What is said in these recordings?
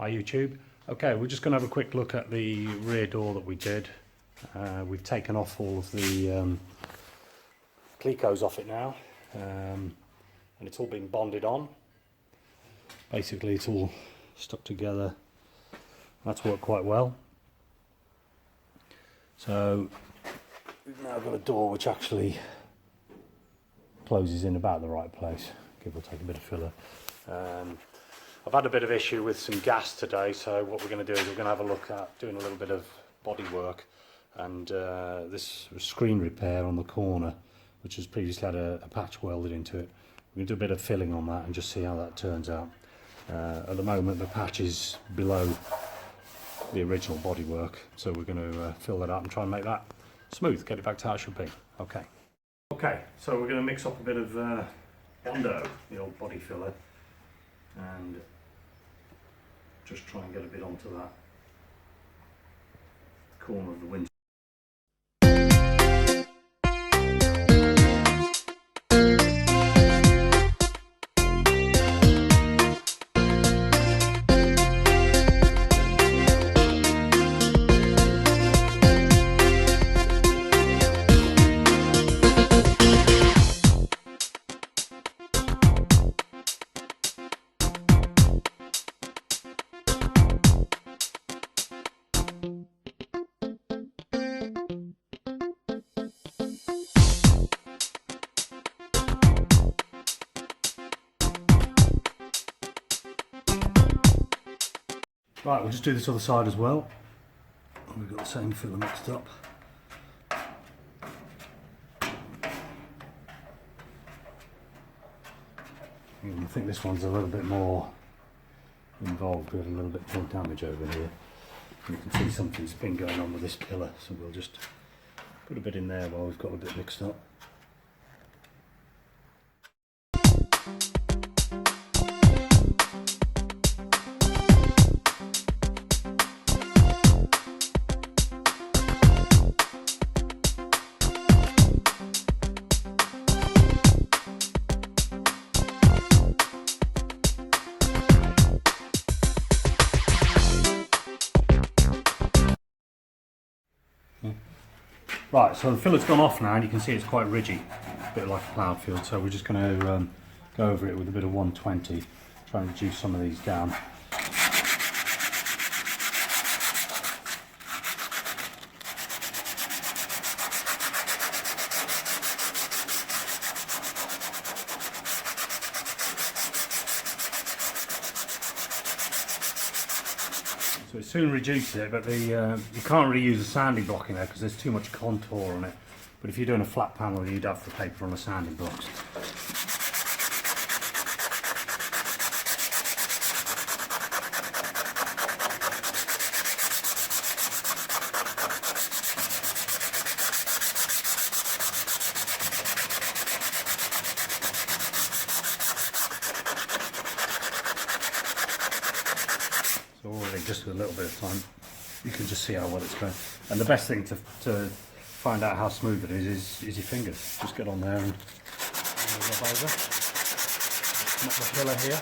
Hi YouTube. Okay, we're just going to have a quick look at the rear door that we did. We've taken off all of the clecos off it now, and it's all been bonded on. Basically it's all stuck together. That's worked quite well. So we've now got a door which actually closes in about the right place, give or take a bit of filler. I've had a bit of issue with some gas today, so what we're going to do is we're going to have a look at doing a little bit of body work and this screen repair on the corner, which has previously had a patch welded into it. We're going to do a bit of filling on that and just see how that turns out. At the moment the patch is below the original bodywork, so we're going to fill that up and try and make that smooth, get it back to how it should be. Okay, so we're going to mix up a bit of Bondo, the old body filler, and just try and get a bit onto that corner of the windscreen. Right, we'll just do this other side as well. We've got the same filler mixed up. I think this one's a little bit more involved. We had a little bit more damage over here. You can see something's been going on with this pillar, so we'll just put a bit in there while we've got a bit mixed up. Right, so the filler's gone off now and you can see it's quite ridgy, a bit like a ploughed field, so we're just going to go over it with a bit of 120, try and reduce some of these down. So it soon reduces it, but you can't really use a sanding block in there because there's too much contour on it. But if you're doing a flat panel, you'd have the paper on the sanding blocks. So already just with a little bit of time, you can just see how well it's going. And the best thing to find out how smooth it is your fingers. Just get on there and rub over. Not the filler here.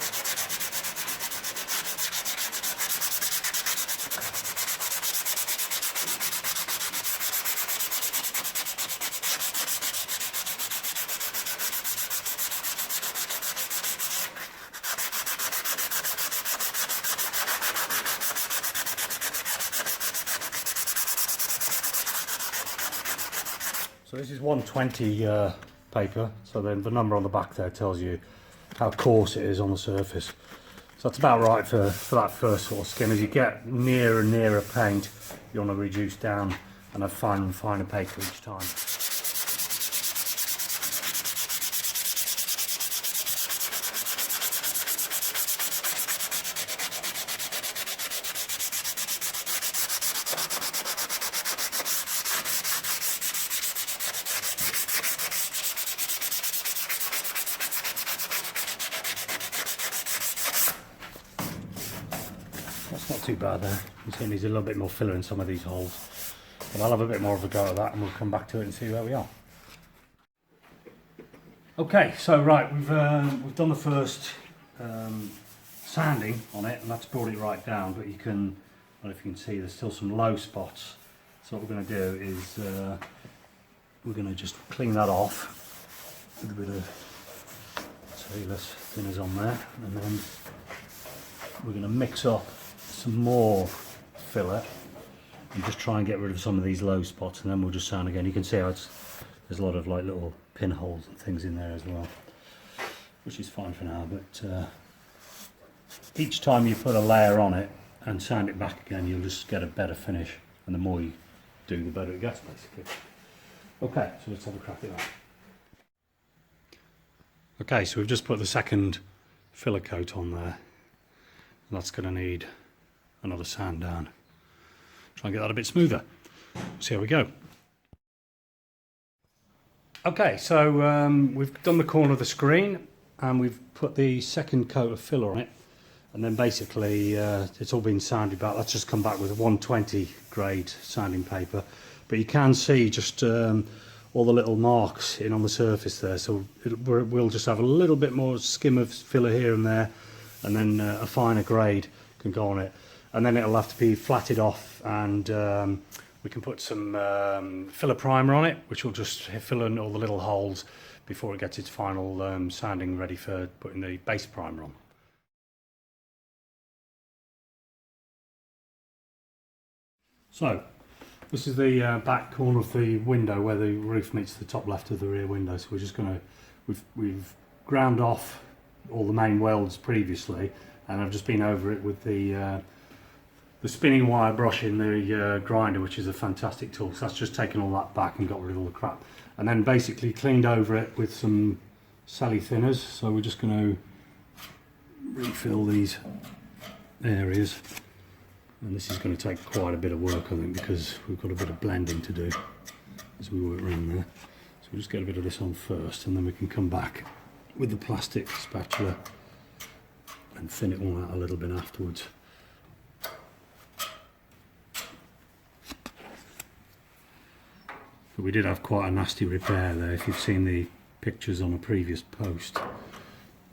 So this is 120 paper, so then the number on the back there tells you how coarse it is on the surface. So that's about right for that first sort of skin. As you get nearer and nearer paint, you want to reduce down and have finer paper each time. That's not too bad there. You see it needs a little bit more filler in some of these holes. But I'll have a bit more of a go at that and we'll come back to it and see where we are. Okay, so right, we've done the first sanding on it, and that's brought it right down, but you can, I don't know if you can see, there's still some low spots. So what we're going to do is we're going to just clean that off with a bit of tailless thinners on there, and then we're going to mix up some more filler and just try and get rid of some of these low spots, and then we'll just sand again. You can see how there's a lot of like little pinholes and things in there as well, which is fine for now, but each time you put a layer on it and sand it back again, you'll just get a better finish, and the more you do, the better it gets, basically. Okay, so let's have a crack at that. Okay, so we've just put the second filler coat on there, and that's going to need another sand down. Try and get that a bit smoother. See how we go. Okay, so we've done the corner of the screen and we've put the second coat of filler on it, and then basically it's all been sanded back. That's just come back with a 120 grade sanding paper, but you can see just all the little marks in on the surface there, so we'll just have a little bit more skim of filler here and there, and then a finer grade can go on it, and then it'll have to be flatted off, and we can put some filler primer on it, which will just fill in all the little holes before it gets its final sanding ready for putting the base primer on. So this is the back corner of the window where the roof meets the top left of the rear window. So we're just going to, we've ground off all the main welds previously, and I've just been over it with the spinning wire brush in the grinder, which is a fantastic tool. So that's just taken all that back and got rid of all the crap, and then basically cleaned over it with some sally thinners. So we're just going to refill these areas, and this is going to take quite a bit of work, I think, because we've got a bit of blending to do as we work around there. So we'll just get a bit of this on first, and then we can come back with the plastic spatula and thin it all out a little bit afterwards. But we did have quite a nasty repair there, if you've seen the pictures on a previous post.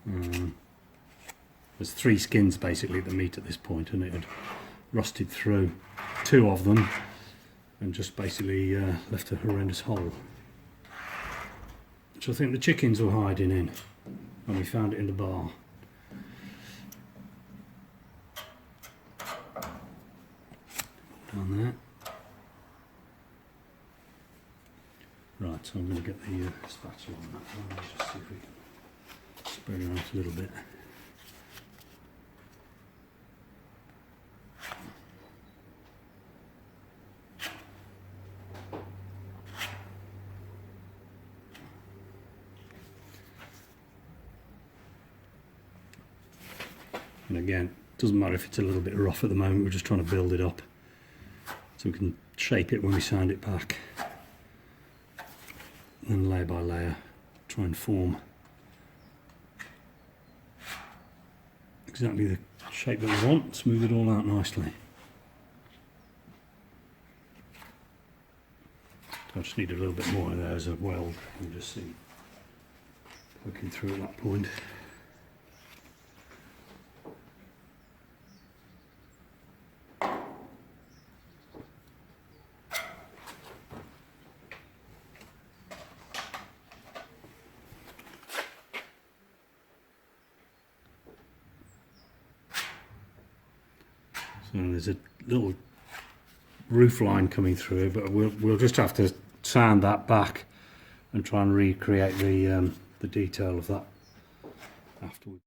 There's 3 skins basically that meet at this point, and it had rusted through 2 of them and just basically left a horrendous hole, which I think the chickens were hiding in when we found it in the bar. Down there. Right, so I'm going to get the spatula on that one. Let's just see if we can spread it out a little bit. And again, it doesn't matter if it's a little bit rough at the moment, we're just trying to build it up so we can shape it when we sand it back. And then layer by layer, try and form exactly the shape that we want, smooth it all out nicely. I just need a little bit more there as a weld, you can just see poking through at that point. So there's a little roof line coming through, but we'll just have to sand that back and try and recreate the detail of that afterwards.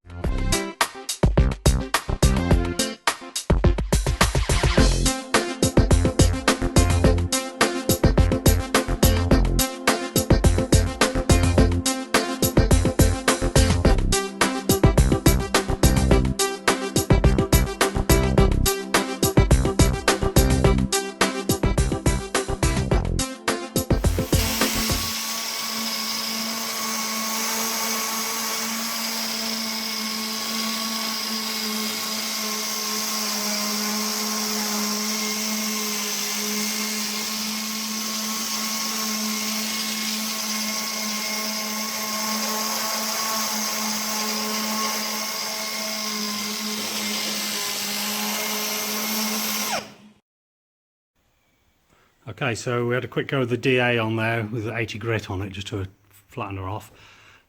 Okay, so we had a quick go with the DA on there with the 80 grit on it just to flatten her off.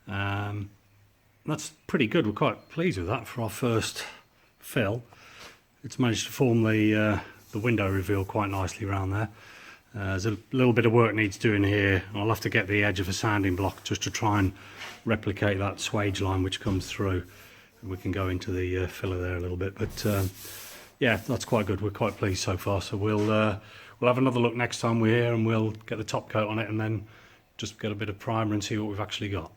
That's pretty good. We're quite pleased with that for our first fill. It's managed to form the window reveal quite nicely around there. There's a little bit of work needs doing here. I'll have to get the edge of a sanding block just to try and replicate that swage line which comes through. We can go into the filler there a little bit, but yeah, that's quite good. We're quite pleased so far. So we'll have another look next time we're here, and we'll get the top coat on it and then just get a bit of primer and see what we've actually got.